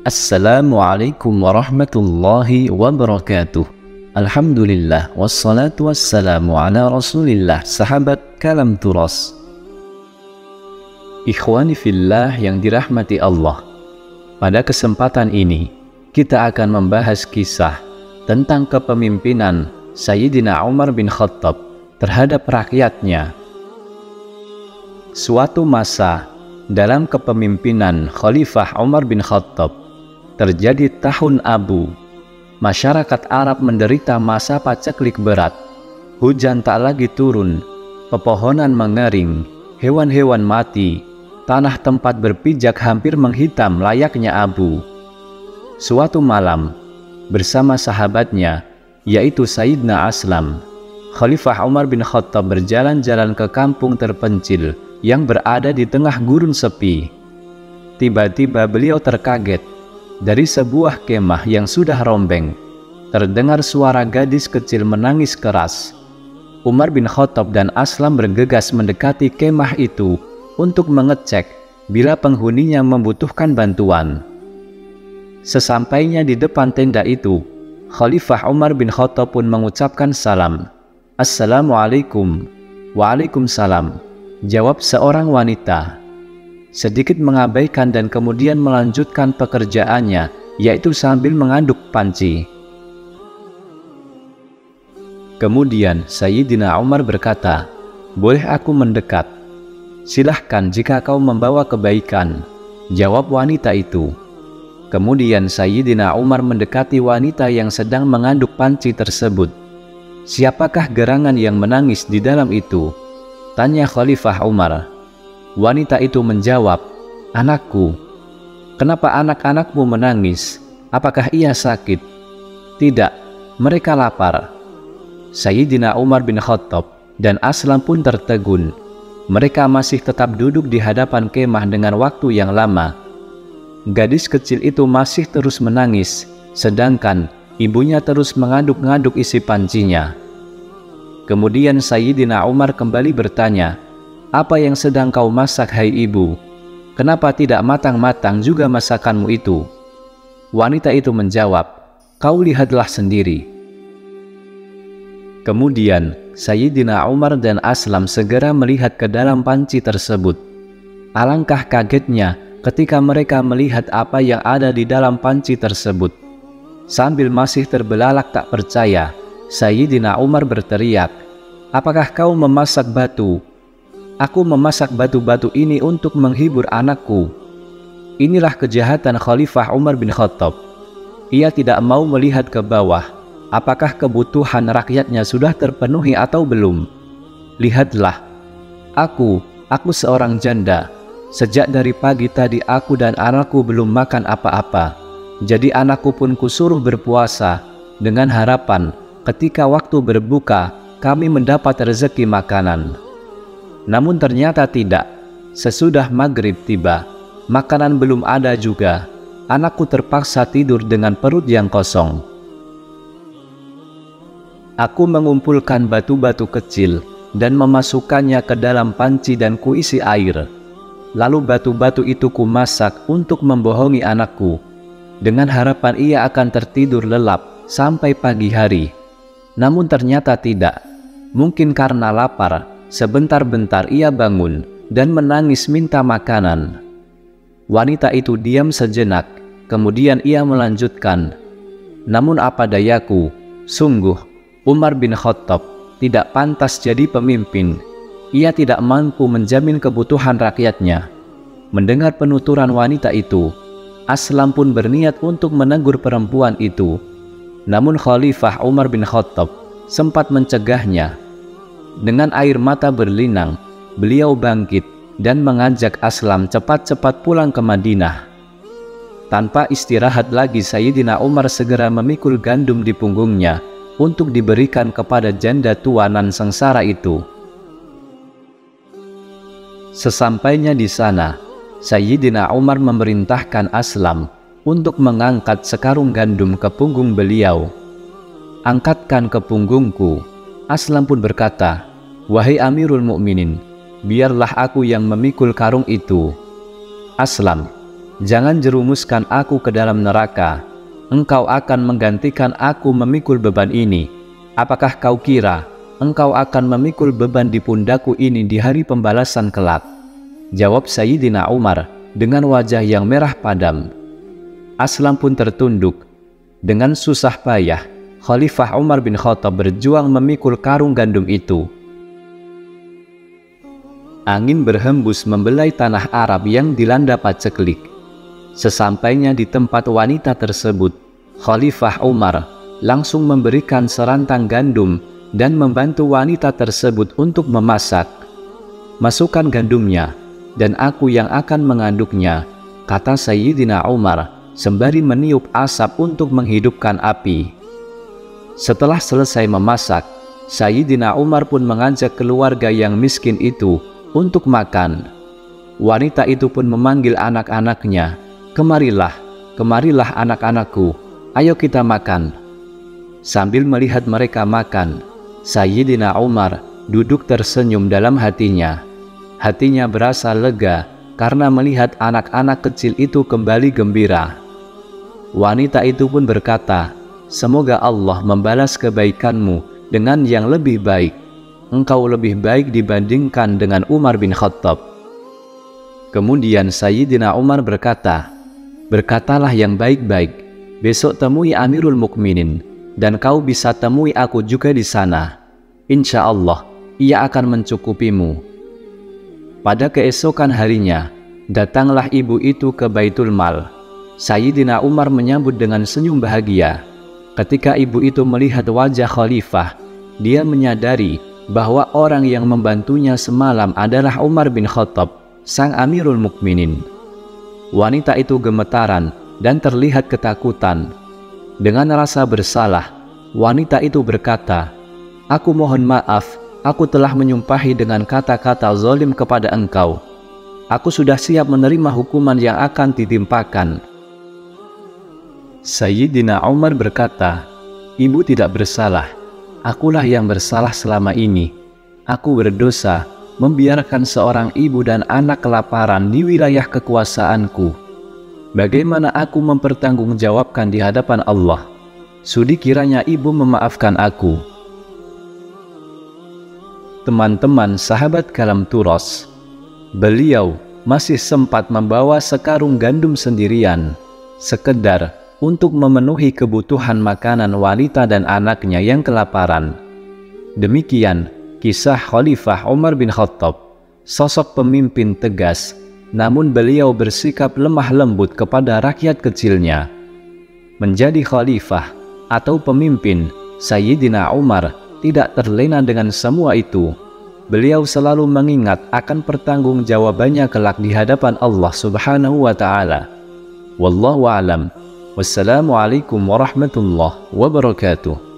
Assalamualaikum warahmatullahi wabarakatuh. Alhamdulillah wassalatu wassalamu ala rasulillah. Sahabat Kalam Turas, ikhwani fillah yang dirahmati Allah, pada kesempatan ini kita akan membahas kisah tentang kepemimpinan Sayyidina Umar bin Khattab terhadap rakyatnya. Suatu masa dalam kepemimpinan Khalifah Umar bin Khattab terjadi tahun abu. Masyarakat Arab menderita masa paceklik berat. Hujan tak lagi turun, pepohonan mengering, hewan-hewan mati, tanah tempat berpijak hampir menghitam layaknya abu. Suatu malam, bersama sahabatnya, yaitu Sayyidina Aslam, Khalifah Umar bin Khattab berjalan-jalan ke kampung terpencil yang berada di tengah gurun sepi. Tiba-tiba beliau terkaget. Dari sebuah kemah yang sudah rombeng, terdengar suara gadis kecil menangis keras. Umar bin Khattab dan Aslam bergegas mendekati kemah itu untuk mengecek bila penghuninya membutuhkan bantuan. Sesampainya di depan tenda itu, Khalifah Umar bin Khattab pun mengucapkan salam. Assalamualaikum. Waalaikumsalam, jawab seorang wanita. Sedikit mengabaikan dan kemudian melanjutkan pekerjaannya, yaitu sambil mengaduk panci. Kemudian Sayyidina Umar berkata, "Boleh aku mendekat?" "Silahkan jika kau membawa kebaikan," jawab wanita itu. Kemudian Sayyidina Umar mendekati wanita yang sedang mengaduk panci tersebut. "Siapakah gerangan yang menangis di dalam itu?" tanya Khalifah Umar. Wanita itu menjawab, "Anakku." "Kenapa anak-anakmu menangis? Apakah ia sakit?" "Tidak, mereka lapar." Sayyidina Umar bin Khattab dan Aslam pun tertegun. Mereka masih tetap duduk di hadapan kemah dengan waktu yang lama. Gadis kecil itu masih terus menangis, sedangkan ibunya terus mengaduk-ngaduk isi pancinya. Kemudian Sayyidina Umar kembali bertanya, "Apa yang sedang kau masak, hai ibu? Kenapa tidak matang-matang juga masakanmu itu?" Wanita itu menjawab, "Kau lihatlah sendiri." Kemudian Sayyidina Umar dan Aslam segera melihat ke dalam panci tersebut. Alangkah kagetnya ketika mereka melihat apa yang ada di dalam panci tersebut. Sambil masih terbelalak tak percaya, Sayyidina Umar berteriak, "Apakah kau memasak batu?" "Aku memasak batu-batu ini untuk menghibur anakku." Inilah kejahatan Khalifah Umar bin Khattab. Ia tidak mau melihat ke bawah, apakah kebutuhan rakyatnya sudah terpenuhi atau belum. "Lihatlah, aku seorang janda. Sejak dari pagi tadi aku dan anakku belum makan apa-apa. Jadi anakku pun kusuruh berpuasa dengan harapan ketika waktu berbuka kami mendapat rezeki makanan. Namun ternyata tidak. Sesudah maghrib tiba, makanan belum ada juga. Anakku terpaksa tidur dengan perut yang kosong. Aku mengumpulkan batu-batu kecil dan memasukkannya ke dalam panci dan kuisi air. Lalu batu-batu itu kumasak untuk membohongi anakku, dengan harapan ia akan tertidur lelap sampai pagi hari. Namun ternyata tidak. Mungkin karena lapar, sebentar-bentar ia bangun dan menangis minta makanan." Wanita itu diam sejenak, kemudian ia melanjutkan, "Namun apa dayaku, sungguh Umar bin Khattab tidak pantas jadi pemimpin. Ia tidak mampu menjamin kebutuhan rakyatnya." Mendengar penuturan wanita itu, Aslam pun berniat untuk menegur perempuan itu. Namun Khalifah Umar bin Khattab sempat mencegahnya. Dengan air mata berlinang, beliau bangkit dan mengajak Aslam cepat-cepat pulang ke Madinah. Tanpa istirahat lagi, Sayyidina Umar segera memikul gandum di punggungnya untuk diberikan kepada janda tuanan sengsara itu. Sesampainya di sana, Sayyidina Umar memerintahkan Aslam untuk mengangkat sekarung gandum ke punggung beliau. "Angkatkan ke punggungku." Aslam pun berkata, "Wahai Amirul Mukminin, biarlah aku yang memikul karung itu." "Aslam, jangan jerumuskan aku ke dalam neraka. Engkau akan menggantikan aku memikul beban ini. Apakah kau kira engkau akan memikul beban di pundakku ini di hari pembalasan kelak?" Jawab Sayyidina Umar dengan wajah yang merah padam. Aslam pun tertunduk. Dengan susah payah, Khalifah Umar bin Khattab berjuang memikul karung gandum itu. Angin berhembus membelai tanah Arab yang dilanda paceklik. Sesampainya di tempat wanita tersebut, Khalifah Umar langsung memberikan serantang gandum dan membantu wanita tersebut untuk memasak. "Masukkan gandumnya, dan aku yang akan mengaduknya," kata Sayyidina Umar sembari meniup asap untuk menghidupkan api. Setelah selesai memasak, Sayyidina Umar pun mengajak keluarga yang miskin itu untuk makan. Wanita itu pun memanggil anak-anaknya, "Kemarilah, kemarilah anak-anakku, ayo kita makan." Sambil melihat mereka makan, Sayyidina Umar duduk tersenyum dalam hatinya. Hatinya berasa lega karena melihat anak-anak kecil itu kembali gembira. Wanita itu pun berkata, "Semoga Allah membalas kebaikanmu dengan yang lebih baik. Engkau lebih baik dibandingkan dengan Umar bin Khattab." Kemudian Sayyidina Umar berkata, "Berkatalah yang baik-baik, besok temui Amirul Mukminin, dan kau bisa temui aku juga di sana. Insya Allah, ia akan mencukupimu." Pada keesokan harinya, datanglah ibu itu ke Baitul Mal. Sayyidina Umar menyambut dengan senyum bahagia. Ketika ibu itu melihat wajah khalifah, dia menyadari bahwa orang yang membantunya semalam adalah Umar bin Khattab, sang Amirul Mukminin. Wanita itu gemetaran dan terlihat ketakutan. Dengan rasa bersalah, wanita itu berkata, "Aku mohon maaf, aku telah menyumpahi dengan kata-kata zalim kepada engkau. Aku sudah siap menerima hukuman yang akan ditimpakan." Sayyidina Umar berkata, "Ibu tidak bersalah. Akulah yang bersalah selama ini. Aku berdosa membiarkan seorang ibu dan anak kelaparan di wilayah kekuasaanku. Bagaimana aku mempertanggungjawabkan di hadapan Allah? Sudi kiranya ibu memaafkan aku." Teman-teman sahabat Kalam Turos, beliau masih sempat membawa sekarung gandum sendirian, sekedar untuk memenuhi kebutuhan makanan wanita dan anaknya yang kelaparan. Demikian kisah Khalifah Umar bin Khattab, sosok pemimpin tegas, namun beliau bersikap lemah lembut kepada rakyat kecilnya. Menjadi khalifah atau pemimpin, Sayyidina Umar tidak terlena dengan semua itu. Beliau selalu mengingat akan pertanggungjawabannya kelak di hadapan Allah Subhanahu wa Ta'ala. Wallahu a'lam. Wassalamualaikum warahmatullahi wabarakatuh.